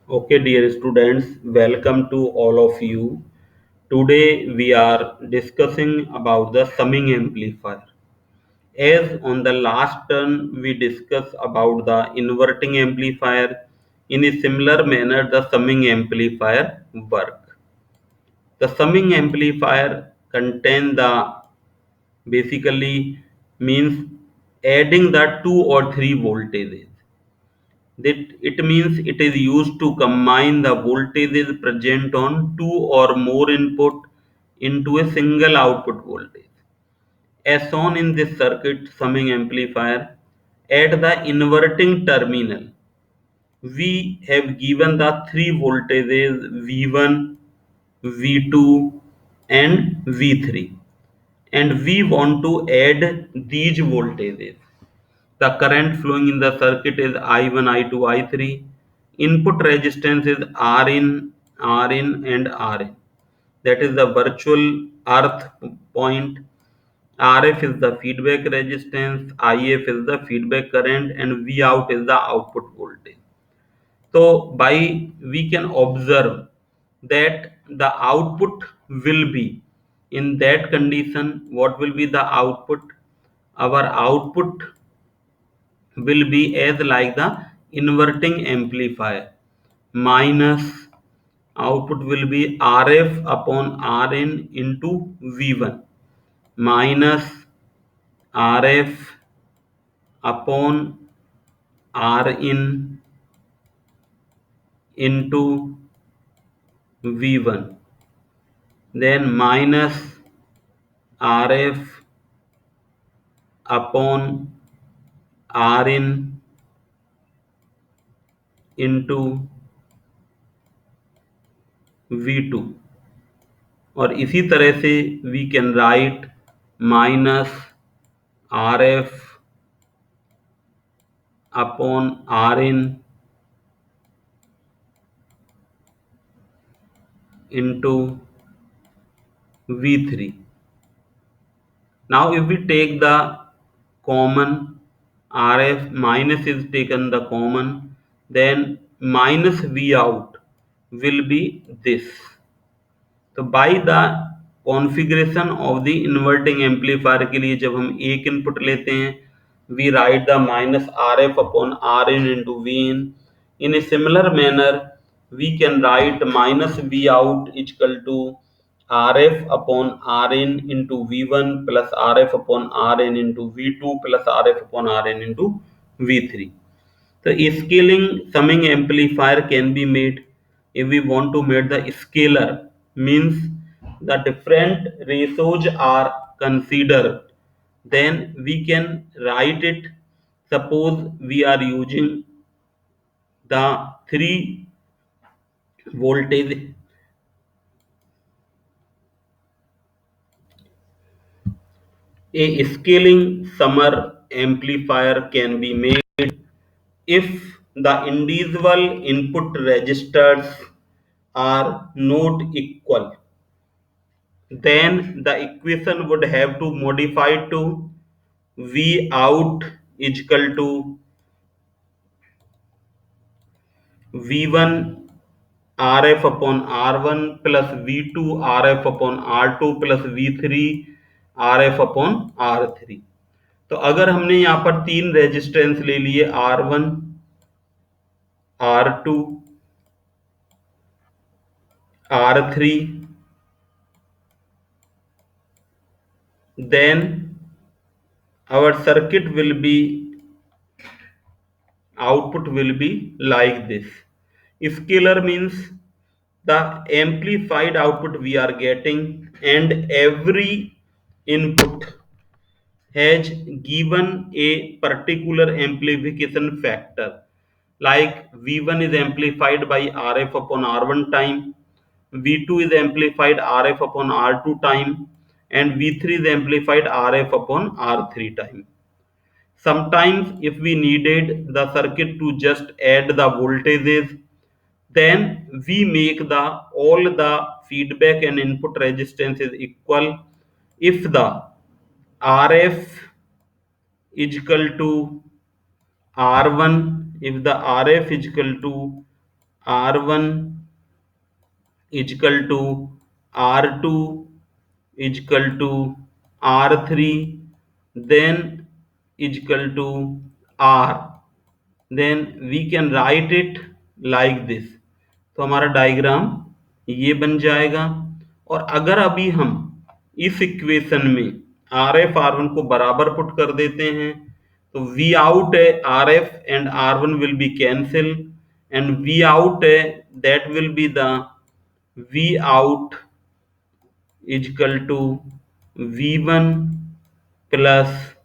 Okay, dear students, welcome to all of you. Today we are discussing about the summing amplifier. As on the last turn we discussed about the inverting amplifier, in a similar manner the summing amplifier work. The summing amplifier contain the basically means adding the two or three voltages. That it means it is used to combine the voltages present on two or more input into a single output voltage. As shown in this circuit summing amplifier, at the inverting terminal, we have given the three voltages V1, V2 and V3, and we want to add these voltages. The current flowing in the circuit is I1, I2, I3. Input resistance is Rin and Rin. That is the virtual earth point. RF is the feedback resistance, IF is the feedback current, and V out is the output voltage. So by we can observe that the output will be in that condition. What will be the output? Our output will be as like the inverting amplifier minus output will be RF upon Rn into V1 minus RF upon Rin into V1, then minus RF upon Rin into V2, और इसी तरह से we can write minus RF upon Rin into V3. Now if we take the common, RF minus is taken the common, then minus V out will be this. तो by the configuration of the inverting amplifier के लिए जब हम एक input लेते हैं, we write the minus R F upon R in into V in a similar manner we can write minus V out equal to R F upon R in into V one plus R F upon R in into V two plus R F upon R in into V three. The scaling summing amplifier can be made if we want to make the scalar, means the different ratios are considered. Then we can write it. Suppose we are using the 3 voltage. A scaling summer amplifier can be made if the individual input registers are not equal. Then the equation would have to modify to V out is equal to V1 RF upon R1 plus V2 RF upon R2 plus V3 RF upon R3. तो अगर हमने यहाँ पर 3 resistance ले लिए R1, R2, R3, then our circuit will be output will be like this. Scalar means the amplified output we are getting, and every input has given a particular amplification factor. Like V1 is amplified by RF upon R1 time, V2 is amplified RF upon R2 time, and V3 is amplified RF upon R3 time. Sometimes if we needed the circuit to just add the voltages, then we make the all the feedback and input resistance is equal if the RF is equal to R1, if the RF is equal to R1 is equal to R2 is equal to R3, then is equal to R, then we can write it like this. तो हमारा diagram ये बन जाएगा। और अगर अभी हम इस इक्वेशन में आर एफ आर वन को बराबर पुट कर देते हैं तो वी आउट है R F and R one will be cancel and V out है that will be the V out is equal to V one plus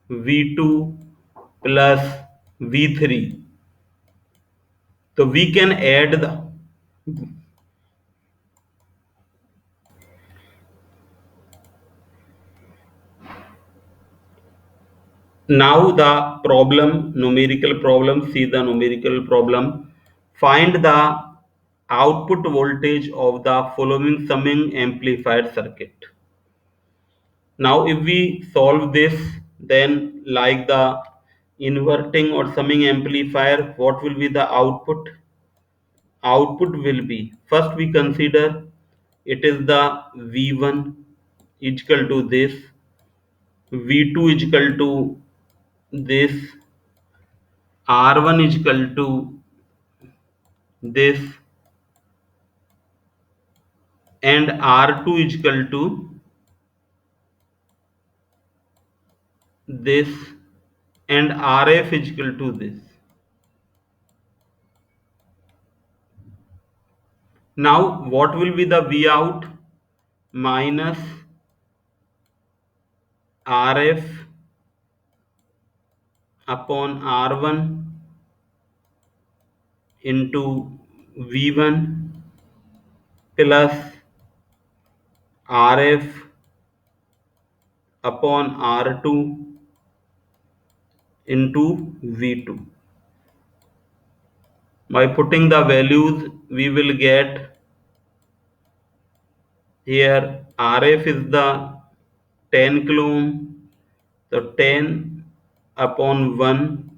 V two plus V three. तो we can add the now the problem, numerical problem, see the numerical problem. Find the output voltage of the following summing amplifier circuit. Now if we solve this, then like the inverting or summing amplifier, what will be the output? Output will be, first we consider it is the V1 is equal to this, V2 is equal to this, R1 is equal to this, and R2 is equal to this, and RF is equal to this. Now what will be the V out? Minus RF upon R1 into V1 plus RF upon R2 into V2. By putting the values, we will get here RF is the 10 kilo ohm, so 10 upon 1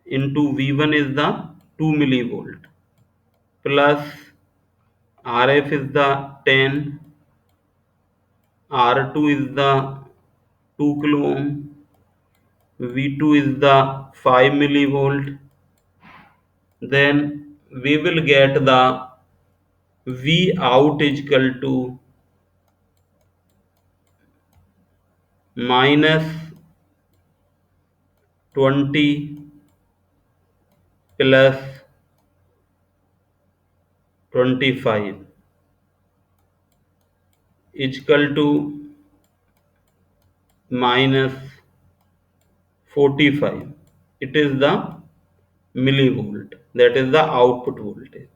into V1 is the 2 millivolt plus RF is the 10, R2 is the 2 kilo ohm, V2 is the 5 millivolt. Then we will get the V out is equal to minus 20 plus 25 is equal to minus 45. It is the millivolt, that is the output voltage.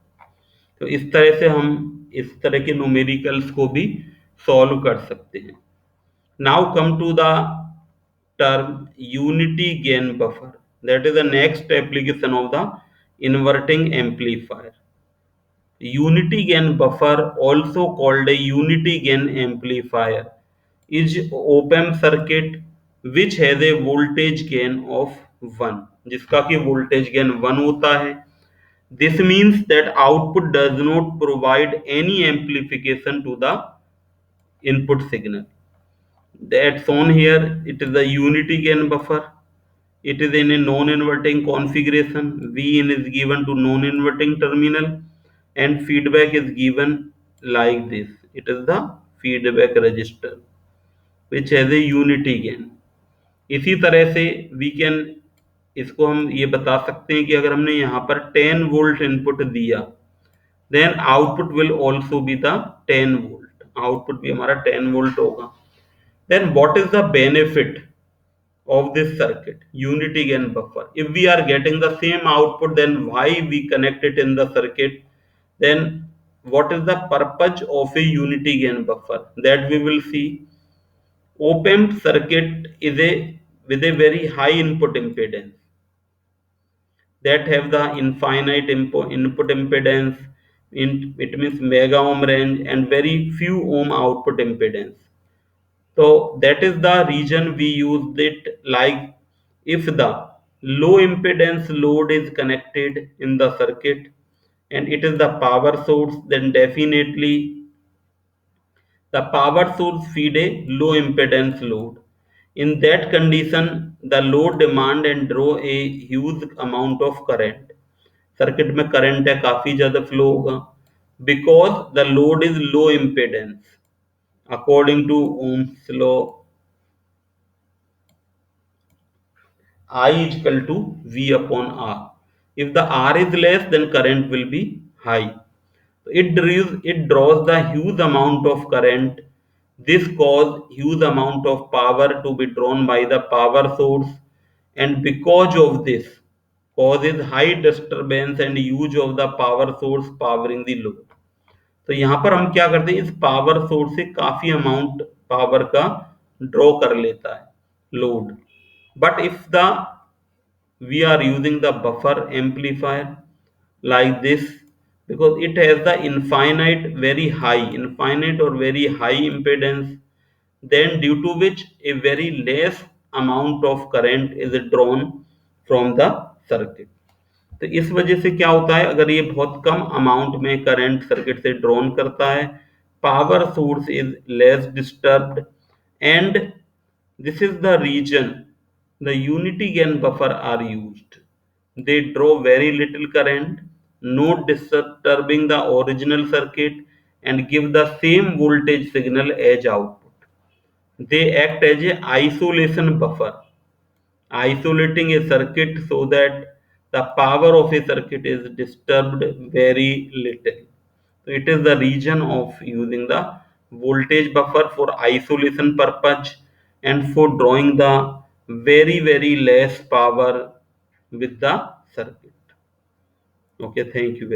तो इस तरह से हम इस तरह के numericals को भी सॉल्व कर सकते हैं। Now come to the term unity gain buffer, that is the next application of the inverting amplifier. Unity gain buffer, also called a unity gain amplifier, is op-amp circuit which has a voltage gain of 1, जिसका कि voltage gain 1 होता है। This means that output does not provide any amplification to the input signal. That shown here, it is the unity gain buffer. It is in a non-inverting configuration. Vin is given to non-inverting terminal and feedback is given like this. It is the feedback resistor which has a unity gain. इसी तरह से we can, इसको हम ये बता सकते हैं कि अगर हमने यहाँ पर 10 वोल्ट इनपुट दिया then output will also be the 10 volt. Output भी हमारा 10 volt होगा। Then what is the benefit of this circuit? Unity gain buffer. If we are getting the same output, then why we connect it in the circuit? Then what is the purpose of a unity gain buffer? That we will see. Op-amp circuit is a with a very high input impedance, that have the infinite input impedance, it means mega ohm range, and very few ohm output impedance. So that is the reason we use it. Like if the low impedance load is connected in the circuit, and it is the power source, then definitely the power source feed a low impedance load. In that condition, the load demand and draw a huge amount of current. Circuit में current है काफी ज्यादा flow होगा because the load is low impedance according to Ohm's law I is equal to V upon R. If the R is less, then current will be high. It draws the huge amount of current. This cause huge amount of power to be drawn by the power source, and because of this causes high disturbance and use of the power source powering the load. तो यहाँ पर हम क्या करते हैं, इस power source से काफी अमाउंट पावर का ड्रॉ कर लेता है load. But if we are using the buffer amplifier like this, because it has the infinite or very high impedance, then due to which a very less amount of current is drawn from the circuit. तो इस वजह से क्या होता है, अगर ये बहुत कम अमाउंट में करंट सर्किट से ड्रॉन करता है, power source is less disturbed, and this is the region the unity gain buffer are used. They draw very little current, not disturbing the original circuit, and give the same voltage signal as output. They act as a isolation buffer, isolating a circuit so that the power of a circuit is disturbed very little. So it is the reason of using the voltage buffer for isolation purpose and for drawing the very less power with the circuit. Okay, thank you.